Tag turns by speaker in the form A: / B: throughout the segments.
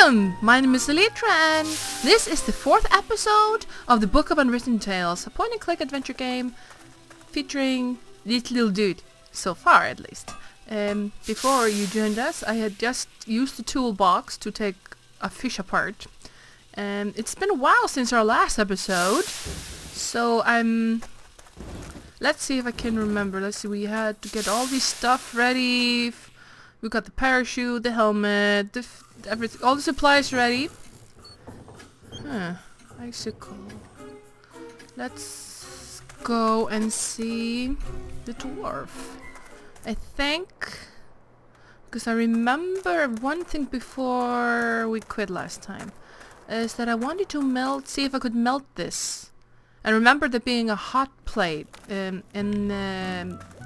A: Welcome! My name is Elitra and this is the 4th episode of the Book of Unwritten Tales, a point-and-click adventure game featuring this little dude, so far at least. Before you joined us, I had just used the toolbox to take a fish apart. It's been a while since our last episode, so let's see if I can remember. Let's see, we had to get all this stuff ready. We got the parachute, the helmet, everything, all the supplies ready. Icicle. Let's go and see the dwarf. I think, because I remember one thing before we quit last time, is that I wanted to see if I could melt this. And remember there being a hot plate in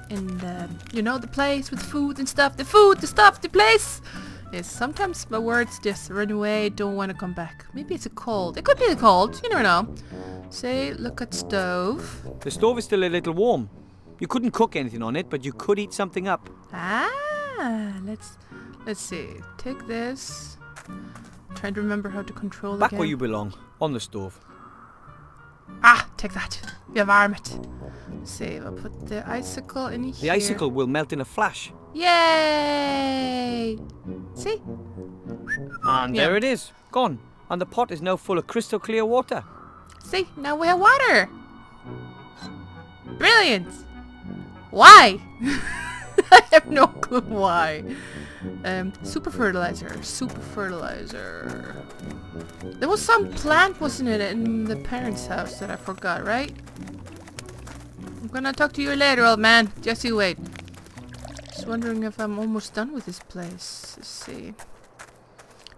A: the, you know, the place with food and stuff. The food, the stuff, the place. Yes, sometimes my words just run away, don't want to come back. Maybe it's a cold. It could be a cold, you never know. Say, look at stove.
B: The stove is still a little warm. You couldn't cook anything on it, but you could eat something up.
A: Let's see. Take this. Trying to remember how to control
B: Back
A: again.
B: where you belong, on the stove.
A: Take that. You warm it. Save. I'll put the icicle in here.
B: The icicle will melt in a flash.
A: Yay! See?
B: And there it is, gone. And the pot is now full of crystal clear water.
A: See? Now we have water. Brilliant! Why? I have no clue why. Super fertilizer. There was some plant, wasn't it, in the parents' house that I forgot, right? I'm gonna talk to you later, old man. Just you wait. Just wondering if I'm almost done with this place. Let's see.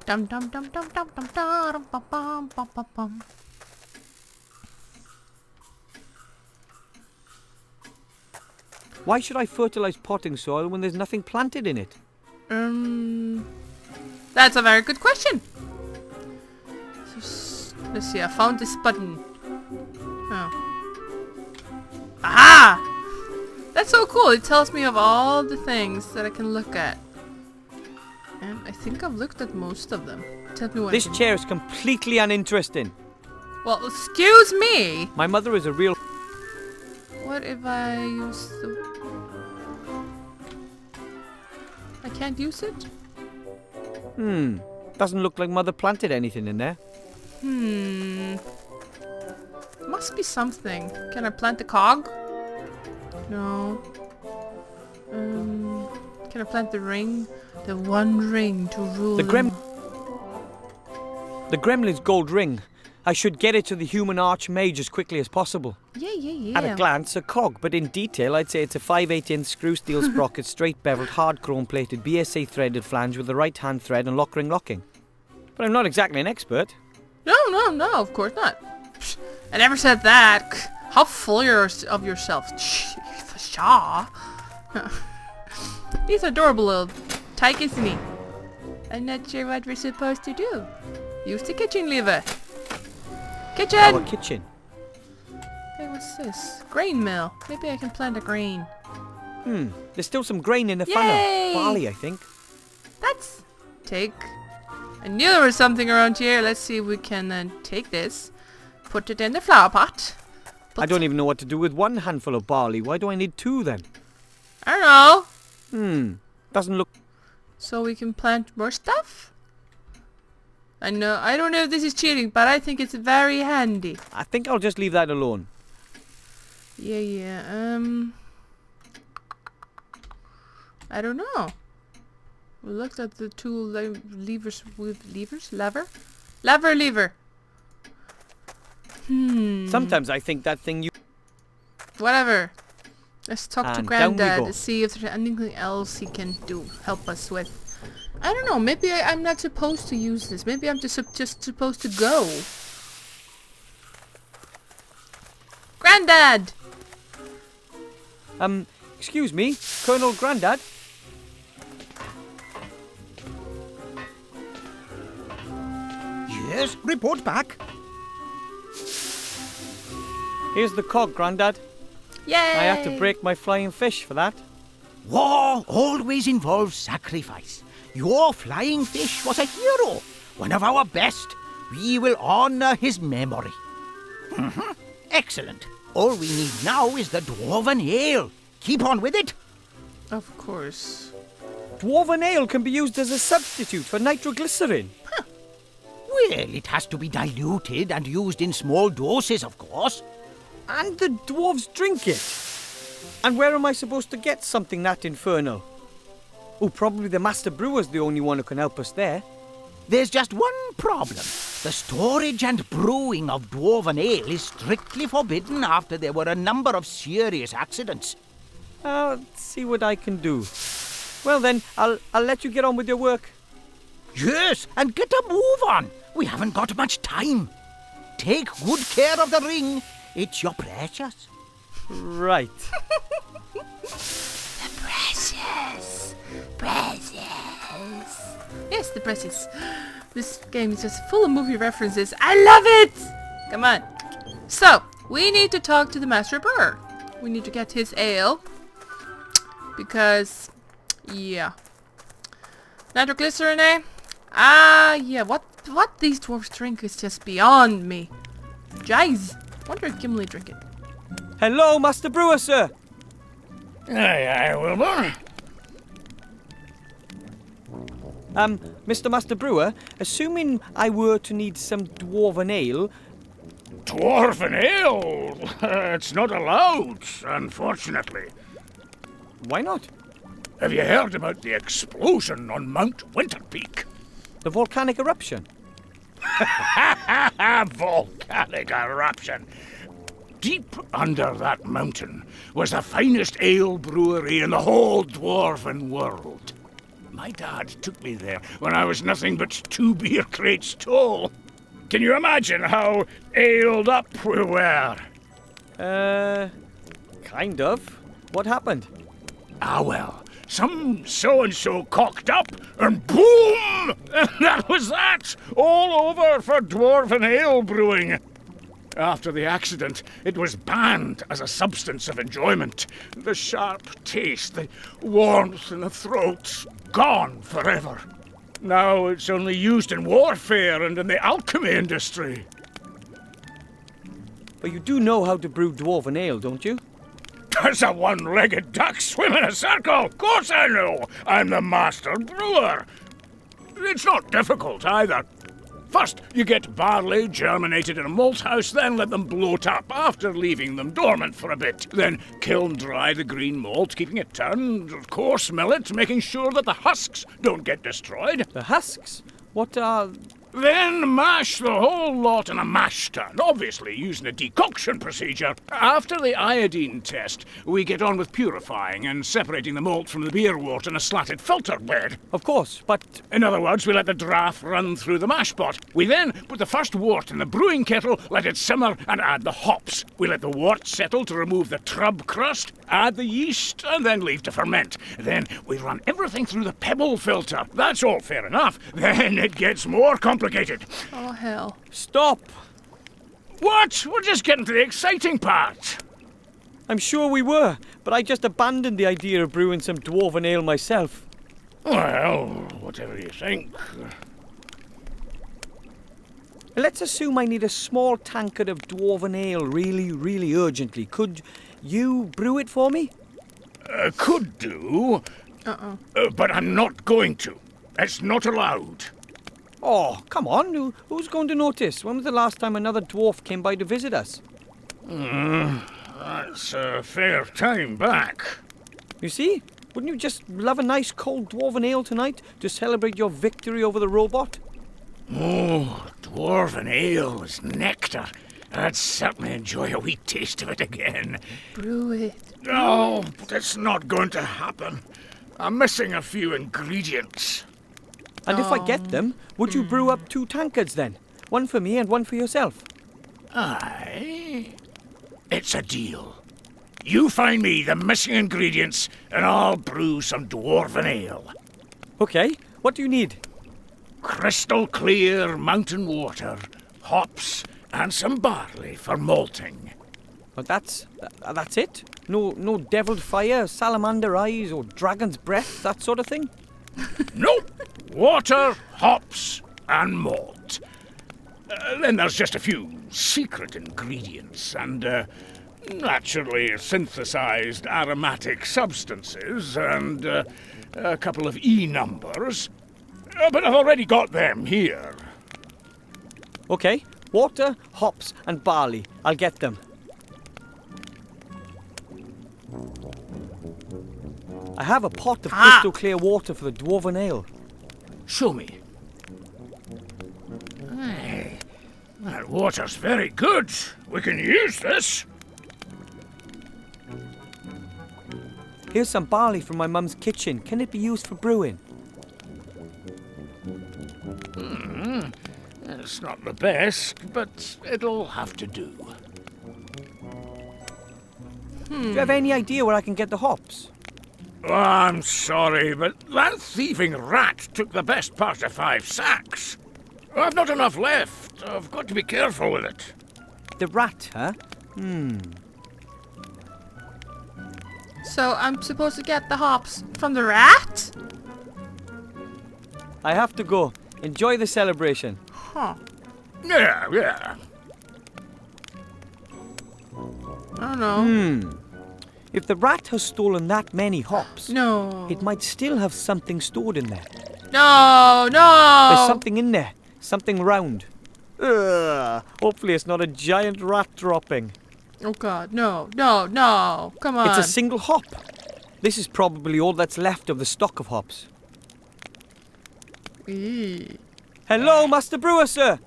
A: Dum dum dum dum dum dum dum bum bum bum bum bum.
B: Why should I fertilize potting soil when there's nothing planted in it?
A: That's a very good question. Let's see, I found this button. Oh. Aha! That's so cool. It tells me of all the things that I can look at. And I think I've looked at most of them. Tell me what.
B: This chair is completely uninteresting.
A: Well, excuse me.
B: My mother is a real...
A: What if I use the... I can't use it?
B: Doesn't look like mother planted anything in there.
A: Must be something. Can I plant the cog? No. Can I plant the ring? The one ring to rule.
B: The gremlin's gold ring. I should get it to the human archmage as quickly as possible.
A: Yeah.
B: At a glance, a cog, but in detail, I'd say it's a 5/8" screw steel sprocket, straight beveled, hard chrome plated, BSA threaded flange with the right hand thread and lock ring locking. But I'm not exactly an expert.
A: No, of course not. Psh, I never said that. How full of yourself. Shaw. He's adorable little tyke, isn't he? I'm not sure what we're supposed to do. Use the kitchen lever. Kitchen!
B: Our kitchen.
A: Hey, what's this? Grain mill. Maybe I can plant a grain.
B: There's still some grain in the
A: Yay!
B: funnel. Barley, I think.
A: That's... Take. I knew there was something around here. Let's see if we can then take this. Put it in the flower pot.
B: I don't even know what to do with one handful of barley. Why do I need two then?
A: I don't know.
B: Doesn't look...
A: So we can plant more stuff? I don't know if this is cheating, but I think it's very handy.
B: I think I'll just leave that alone.
A: Yeah. I don't know. We looked at the two levers with levers? Lever.
B: Sometimes I think that thing you...
A: Whatever. Let's talk to
B: And down we
A: Granddad
B: go.
A: to see if there's anything else he can help us with. I don't know, maybe I'm not supposed to use this. Maybe I'm just supposed to go. Granddad!
B: Excuse me, Colonel Grandad?
C: Yes, report back.
B: Here's the cog, Grandad.
A: Yay!
B: I had to break my flying fish for that.
C: War always involves sacrifice. Your flying fish was a hero. one of our best. We will honour his memory. Excellent. All we need now is the dwarven ale. Keep on with it.
A: Of course.
B: Dwarven ale can be used as a substitute for nitroglycerin.
C: Well, it has to be diluted and used in small doses, of course.
B: And the dwarves drink it. And where am I supposed to get something that infernal? Oh, probably the master brewer's the only one who can help us there.
C: There's just one problem. The storage and brewing of dwarven ale is strictly forbidden after there were a number of serious accidents.
B: I'll see what I can do. Well then, I'll let you get on with your work.
C: Yes, and get a move on. We haven't got much time. Take good care of the ring. It's your precious.
B: Right.
A: The precious. Precious. Yes, the precious. This game is just full of movie references. I love it! Come on. So, we need to talk to the master brewer. We need to get his ale. Because, yeah. Nitroglycerin, eh? Ah, yeah. What these dwarves drink is just beyond me. Jeez. Wonder if Gimli drink it.
B: Hello, master brewer, sir.
D: Aye, Wilbur.
B: Mr. Master Brewer, assuming I were to need some dwarven ale...
D: Dwarven ale? It's not allowed, unfortunately.
B: Why not?
D: Have you heard about the explosion on Mount Winterpeak?
B: The volcanic eruption?
D: Volcanic eruption. Deep under that mountain was the finest ale brewery in the whole dwarven world. My dad took me there when I was nothing but 2 beer crates tall. Can you imagine how aled up we were?
B: Kind of. What happened?
D: Ah, well, some so-and-so cocked up, and boom! And that was that! All over for dwarven ale brewing. After the accident, it was banned as a substance of enjoyment. The sharp taste, the warmth in the throat, gone forever. Now it's only used in warfare and in the alchemy industry.
B: But you do know how to brew dwarven ale, don't you?
D: Does a one-legged duck swim in a circle? Of course I know. I'm the master brewer. It's not difficult either. First, you get barley germinated in a malt house, then let them bloat up after leaving them dormant for a bit. Then kiln dry the green malt, keeping it turned, of course mill it, making sure that the husks don't get destroyed.
B: The husks? What are...
D: Then mash the whole lot in a mash tun, obviously using a decoction procedure. After the iodine test, we get on with purifying and separating the malt from the beer wort in a slatted filter bed.
B: Of course, but...
D: In other words, we let the draff run through the mash pot. We then put the first wort in the brewing kettle, let it simmer, and add the hops. We let the wort settle to remove the trub crust, add the yeast, and then leave to ferment. Then we run everything through the pebble filter. That's all fair enough. Then it gets more complicated.
A: Oh, hell.
B: Stop!
D: What? We're just getting to the exciting part.
B: I'm sure we were, but I just abandoned the idea of brewing some dwarven ale myself.
D: Well, whatever you think.
B: Let's assume I need a small tankard of dwarven ale really, really urgently. Could you brew it for me?
D: Could do. But I'm not going to. It's not allowed.
B: Oh, come on. Who's going to notice? When was the last time another dwarf came by to visit us?
D: That's a fair time back.
B: You see? Wouldn't you just love a nice cold dwarven ale tonight to celebrate your victory over the robot?
D: Oh, dwarven ale is nectar. I'd certainly enjoy a wee taste of it again.
A: Brew it.
D: No, but it's not going to happen. I'm missing a few ingredients.
B: And if I get them, would you brew up 2 tankards then? One for me and one for yourself.
D: Aye. It's a deal. You find me the missing ingredients, and I'll brew some dwarven ale.
B: Okay, what do you need?
D: Crystal clear mountain water, hops, and some barley for malting.
B: Well, that's it? No deviled fire, salamander eyes, or dragon's breath, that sort of thing?
D: Nope. Water, hops, and malt. Then there's just a few secret ingredients and naturally synthesized aromatic substances and a couple of E numbers. But I've already got them here.
B: Okay, water, hops, and barley. I'll get them. I have a pot of crystal clear water for the dwarven ale.
D: Show me. Hey, that water's very good. We can use this.
B: Here's some barley from my mum's kitchen. Can it be used for brewing?
D: It's not the best, but it'll have to do.
B: Do you have any idea where I can get the hops?
D: Oh, I'm sorry, but that thieving rat took the best part of 5 sacks. I've not enough left. I've got to be careful with it.
B: The rat, huh?
A: So I'm supposed to get the hops from the rat?
B: I have to go. Enjoy the celebration.
A: Huh.
D: Yeah.
A: I don't know.
B: If the rat has stolen that many hops,
A: No.
B: it might still have something stored in there.
A: No.
B: There's something in there. Something round. Hopefully it's not a giant rat dropping.
A: Oh God, no. Come on.
B: It's a single hop. This is probably all that's left of the stock of hops.
A: Eee.
B: Hello, Master Brewer, sir.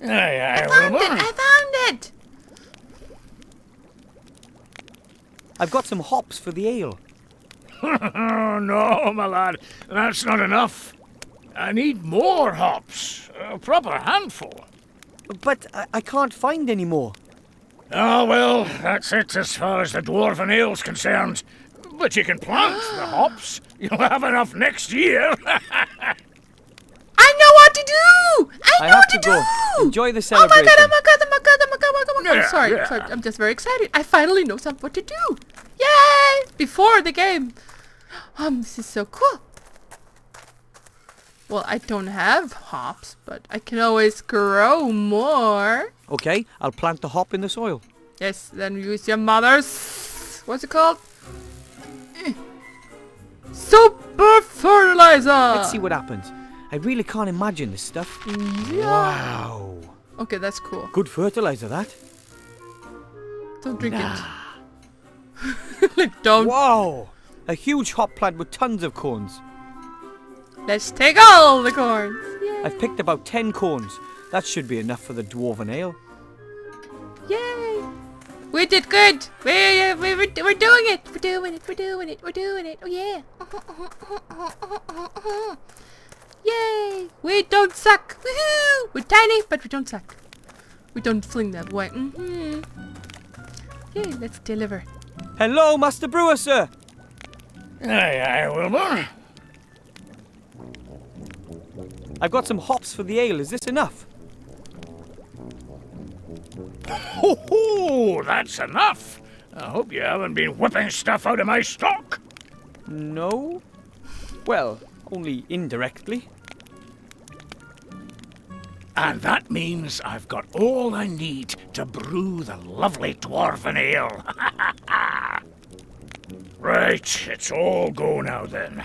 D: I
A: I found it!
B: I've got some hops for the ale.
D: Oh, no, my lad. That's not enough. I need more hops. A proper handful.
B: But I can't find any more.
D: Oh, well, that's it as far as the dwarven ale's concerned. But you can plant the hops. You'll have enough next year.
A: I know what to do! I know
B: have
A: what
B: to
A: to
B: go.
A: do!
B: Enjoy the
A: Oh my
B: celebration.
A: God, oh my God, oh my God, oh my God, oh my God, oh my God.
D: Yeah,
A: I'm sorry,
D: yeah.
A: sorry, I'm just very excited. I finally know what to do. Yay! Before the game. This is so cool. Well, I don't have hops, but I can always grow more.
B: Okay, I'll plant the hop in the soil.
A: Yes, then use your mother's... What's it called? Super fertilizer!
B: Let's see what happens. I really can't imagine this stuff.
A: Yeah.
B: Wow.
A: Okay, that's cool.
B: Good fertilizer, that.
A: Don't drink it. Like, don't.
B: Wow. A huge hop plant with tons of cones.
A: Let's take all the corns. Yay.
B: I've picked about 10 cones. That should be enough for the dwarven ale.
A: Yay! We did good. We're doing it. We're doing it. Oh yeah. Yay! We don't suck. Woohoo! We're tiny, but we don't suck. We don't fling that way. Yay! Let's deliver.
B: Hello, Master Brewer, sir.
D: Aye, Wilbur.
B: I've got some hops for the ale. Is this enough?
D: Ho, that's enough. I hope you haven't been whipping stuff out of my stock.
B: No. Well, only indirectly.
D: And that means I've got all I need to brew the lovely dwarven ale. Right, it's all go now then.